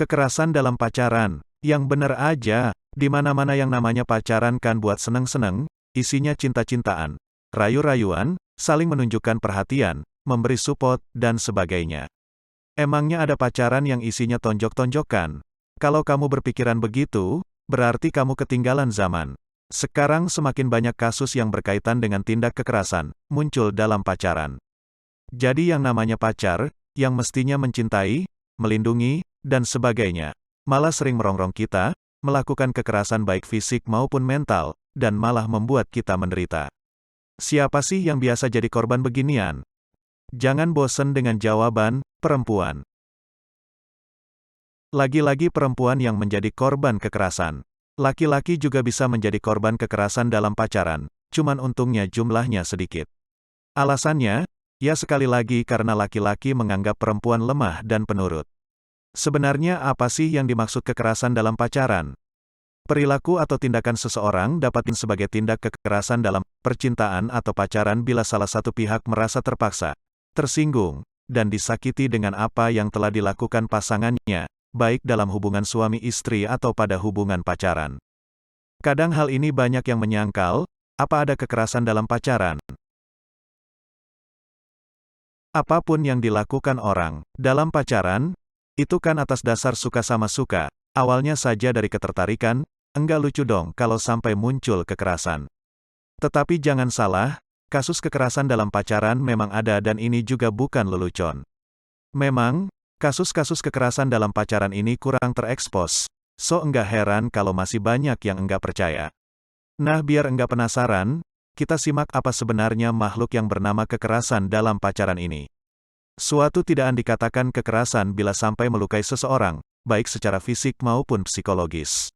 Kekerasan dalam pacaran. Yang bener aja, di mana-mana yang namanya pacaran kan buat seneng-seneng, isinya cinta-cintaan, rayu-rayuan, saling menunjukkan perhatian, memberi support, dan sebagainya. Emangnya ada pacaran yang isinya tonjok-tonjokan? Kalau kamu berpikiran begitu, berarti kamu ketinggalan zaman. Sekarang semakin banyak kasus yang berkaitan dengan tindak kekerasan, muncul dalam pacaran. Jadi yang namanya pacar, yang mestinya mencintai, melindungi, dan sebagainya, malah sering merongrong kita, melakukan kekerasan baik fisik maupun mental, dan malah membuat kita menderita. Siapa sih yang biasa jadi korban beginian? Jangan bosan dengan jawaban, perempuan. Lagi-lagi perempuan yang menjadi korban kekerasan. Laki-laki juga bisa menjadi korban kekerasan dalam pacaran, cuman untungnya jumlahnya sedikit. Alasannya, ya sekali lagi karena laki-laki menganggap perempuan lemah dan penurut. Sebenarnya apa sih yang dimaksud kekerasan dalam pacaran? Perilaku atau tindakan seseorang dapatin sebagai tindak kekerasan dalam percintaan atau pacaran bila salah satu pihak merasa terpaksa, tersinggung, dan disakiti dengan apa yang telah dilakukan pasangannya, baik dalam hubungan suami istri atau pada hubungan pacaran. Kadang hal ini banyak yang menyangkal, apa ada kekerasan dalam pacaran? Apapun yang dilakukan orang dalam pacaran, itu kan atas dasar suka sama suka, awalnya saja dari ketertarikan, enggak lucu dong kalau sampai muncul kekerasan. Tetapi jangan salah, kasus kekerasan dalam pacaran memang ada dan ini juga bukan lelucon. Memang, kasus-kasus kekerasan dalam pacaran ini kurang terekspos, so enggak heran kalau masih banyak yang enggak percaya. Nah biar enggak penasaran, kita simak apa sebenarnya makhluk yang bernama kekerasan dalam pacaran ini. Suatu tindakan dikatakan kekerasan bila sampai melukai seseorang, baik secara fisik maupun psikologis.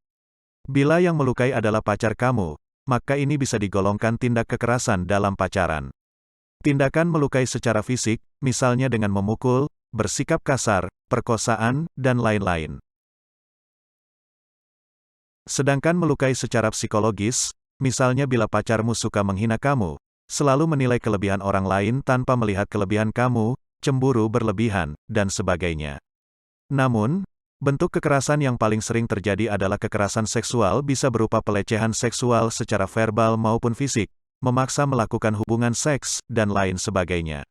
Bila yang melukai adalah pacar kamu, maka ini bisa digolongkan tindak kekerasan dalam pacaran. Tindakan melukai secara fisik, misalnya dengan memukul, bersikap kasar, perkosaan, dan lain-lain. Sedangkan melukai secara psikologis, misalnya bila pacarmu suka menghina kamu, selalu menilai kelebihan orang lain tanpa melihat kelebihan kamu, cemburu berlebihan, dan sebagainya. Namun, bentuk kekerasan yang paling sering terjadi adalah kekerasan seksual bisa berupa pelecehan seksual secara verbal maupun fisik, memaksa melakukan hubungan seks, dan lain sebagainya.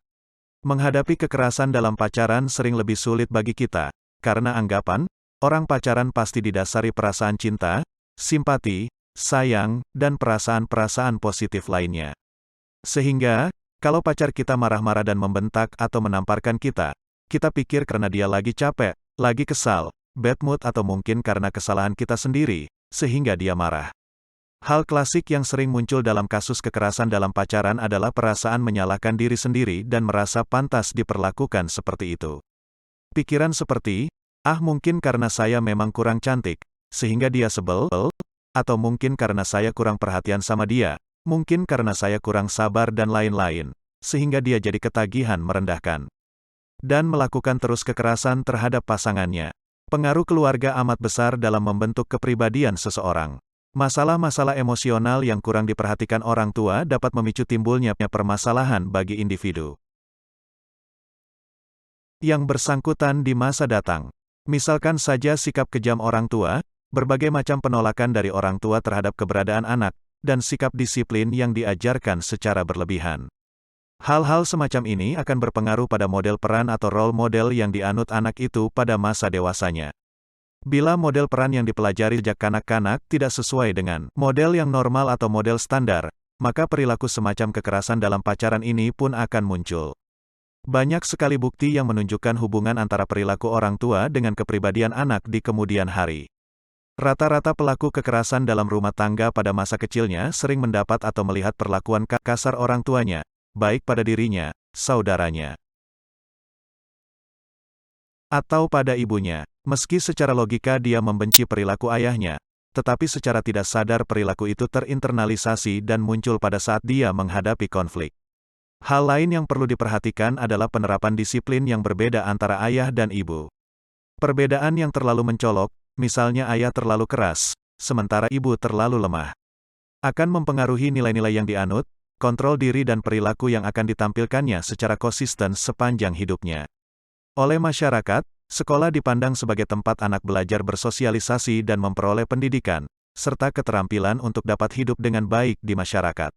Menghadapi kekerasan dalam pacaran sering lebih sulit bagi kita, karena anggapan, orang pacaran pasti didasari perasaan cinta, simpati, sayang, dan perasaan-perasaan positif lainnya. Sehingga, kalau pacar kita marah-marah dan membentak atau menamparkan kita pikir karena dia lagi capek, lagi kesal, bad mood atau mungkin karena kesalahan kita sendiri, sehingga dia marah. Hal klasik yang sering muncul dalam kasus kekerasan dalam pacaran adalah perasaan menyalahkan diri sendiri dan merasa pantas diperlakukan seperti itu. Pikiran seperti, mungkin karena saya memang kurang cantik, sehingga dia sebel, atau mungkin karena saya kurang perhatian sama dia, mungkin karena saya kurang sabar dan lain-lain, sehingga dia jadi ketagihan merendahkan. Dan melakukan terus kekerasan terhadap pasangannya. Pengaruh keluarga amat besar dalam membentuk kepribadian seseorang. Masalah-masalah emosional yang kurang diperhatikan orang tua dapat memicu timbulnya permasalahan bagi individu yang bersangkutan di masa datang. Misalkan saja sikap kejam orang tua, berbagai macam penolakan dari orang tua terhadap keberadaan anak, dan sikap disiplin yang diajarkan secara berlebihan. Hal-hal semacam ini akan berpengaruh pada model peran atau role model yang dianut anak itu pada masa dewasanya. Bila model peran yang dipelajari sejak kanak-kanak tidak sesuai dengan model yang normal atau model standar, maka perilaku semacam kekerasan dalam pacaran ini pun akan muncul. Banyak sekali bukti yang menunjukkan hubungan antara perilaku orang tua dengan kepribadian anak di kemudian hari. Rata-rata pelaku kekerasan dalam rumah tangga pada masa kecilnya sering mendapat atau melihat perlakuan kasar orang tuanya, baik pada dirinya, saudaranya, atau pada ibunya. Meski secara logika dia membenci perilaku ayahnya, tetapi secara tidak sadar perilaku itu terinternalisasi dan muncul pada saat dia menghadapi konflik. Hal lain yang perlu diperhatikan adalah penerapan disiplin yang berbeda antara ayah dan ibu. Perbedaan yang terlalu mencolok, misalnya ayah terlalu keras, sementara ibu terlalu lemah, akan mempengaruhi nilai-nilai yang dianut, kontrol diri dan perilaku yang akan ditampilkannya secara konsisten sepanjang hidupnya. Oleh masyarakat, Sekolah dipandang sebagai tempat anak belajar bersosialisasi dan memperoleh pendidikan, serta keterampilan untuk dapat hidup dengan baik di masyarakat.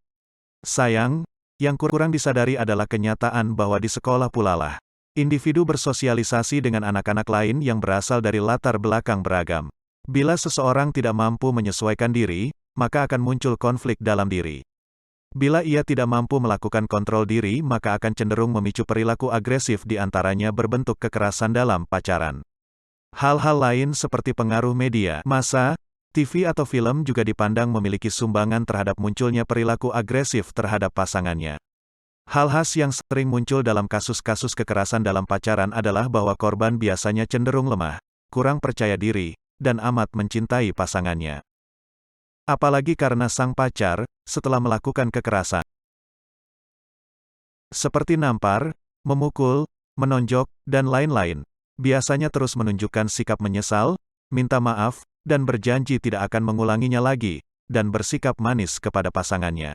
Sayang, yang kurang disadari adalah kenyataan bahwa di sekolah pulalah individu bersosialisasi dengan anak-anak lain yang berasal dari latar belakang beragam. Bila seseorang tidak mampu menyesuaikan diri, maka akan muncul konflik dalam diri. Bila ia tidak mampu melakukan kontrol diri, maka akan cenderung memicu perilaku agresif di antaranya berbentuk kekerasan dalam pacaran. Hal-hal lain seperti pengaruh media, massa, TV atau film juga dipandang memiliki sumbangan terhadap munculnya perilaku agresif terhadap pasangannya. Hal khas yang sering muncul dalam kasus-kasus kekerasan dalam pacaran adalah bahwa korban biasanya cenderung lemah, kurang percaya diri, dan amat mencintai pasangannya. Apalagi karena sang pacar, setelah melakukan kekerasan, seperti nampar, memukul, menonjok, dan lain-lain, biasanya terus menunjukkan sikap menyesal, minta maaf, dan berjanji tidak akan mengulanginya lagi, dan bersikap manis kepada pasangannya.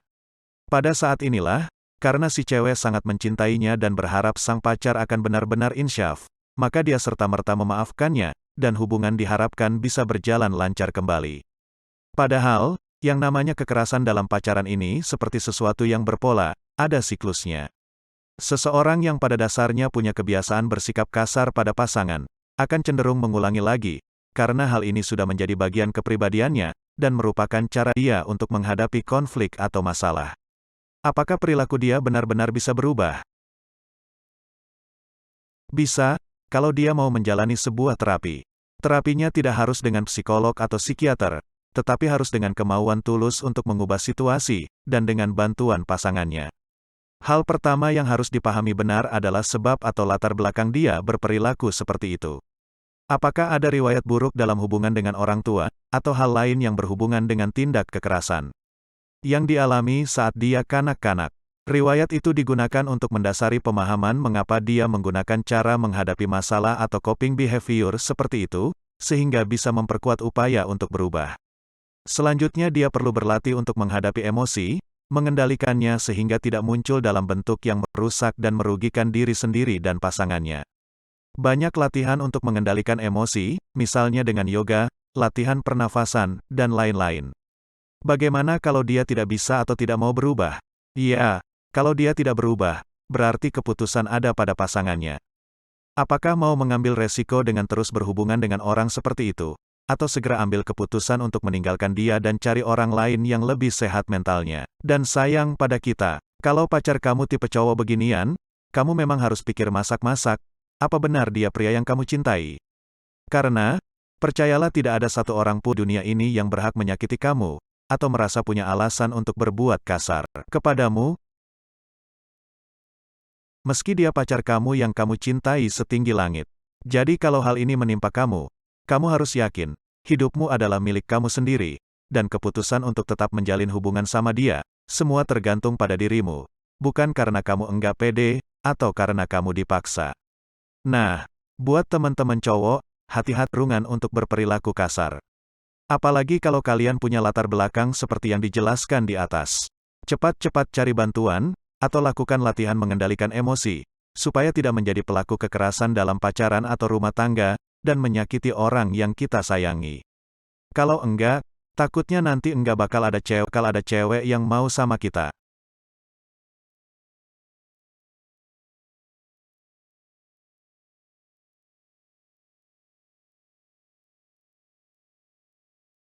Pada saat inilah, karena si cewek sangat mencintainya dan berharap sang pacar akan benar-benar insyaf, maka dia serta-merta memaafkannya, dan hubungan diharapkan bisa berjalan lancar kembali. Padahal, yang namanya kekerasan dalam pacaran ini seperti sesuatu yang berpola, ada siklusnya. Seseorang yang pada dasarnya punya kebiasaan bersikap kasar pada pasangan, akan cenderung mengulangi lagi, karena hal ini sudah menjadi bagian kepribadiannya, dan merupakan cara dia untuk menghadapi konflik atau masalah. Apakah perilaku dia benar-benar bisa berubah? Bisa, kalau dia mau menjalani sebuah terapi. Terapinya tidak harus dengan psikolog atau psikiater, tetapi harus dengan kemauan tulus untuk mengubah situasi, dan dengan bantuan pasangannya. Hal pertama yang harus dipahami benar adalah sebab atau latar belakang dia berperilaku seperti itu. Apakah ada riwayat buruk dalam hubungan dengan orang tua, atau hal lain yang berhubungan dengan tindak kekerasan yang dialami saat dia kanak-kanak? Riwayat itu digunakan untuk mendasari pemahaman mengapa dia menggunakan cara menghadapi masalah atau coping behavior seperti itu, sehingga bisa memperkuat upaya untuk berubah. Selanjutnya dia perlu berlatih untuk menghadapi emosi, mengendalikannya sehingga tidak muncul dalam bentuk yang merusak dan merugikan diri sendiri dan pasangannya. Banyak latihan untuk mengendalikan emosi, misalnya dengan yoga, latihan pernafasan, dan lain-lain. Bagaimana kalau dia tidak bisa atau tidak mau berubah? Ya, kalau dia tidak berubah, berarti keputusan ada pada pasangannya. Apakah mau mengambil resiko dengan terus berhubungan dengan orang seperti itu? Atau segera ambil keputusan untuk meninggalkan dia dan cari orang lain yang lebih sehat mentalnya? Dan sayang pada kita, kalau pacar kamu tipe cowok beginian, kamu memang harus pikir masak-masak, apa benar dia pria yang kamu cintai? Karena, percayalah tidak ada satu orang pun dunia ini yang berhak menyakiti kamu, atau merasa punya alasan untuk berbuat kasar kepadamu. Meski dia pacar kamu yang kamu cintai setinggi langit. Jadi kalau hal ini menimpa kamu, kamu harus yakin, hidupmu adalah milik kamu sendiri, dan keputusan untuk tetap menjalin hubungan sama dia, semua tergantung pada dirimu, bukan karena kamu enggak pede, atau karena kamu dipaksa. Nah, buat teman-teman cowok, hati-hati rungan untuk berperilaku kasar. Apalagi kalau kalian punya latar belakang seperti yang dijelaskan di atas. Cepat-cepat cari bantuan, atau lakukan latihan mengendalikan emosi, supaya tidak menjadi pelaku kekerasan dalam pacaran atau rumah tangga, dan menyakiti orang yang kita sayangi. Kalau enggak, takutnya nanti enggak bakal ada cewek yang mau sama kita.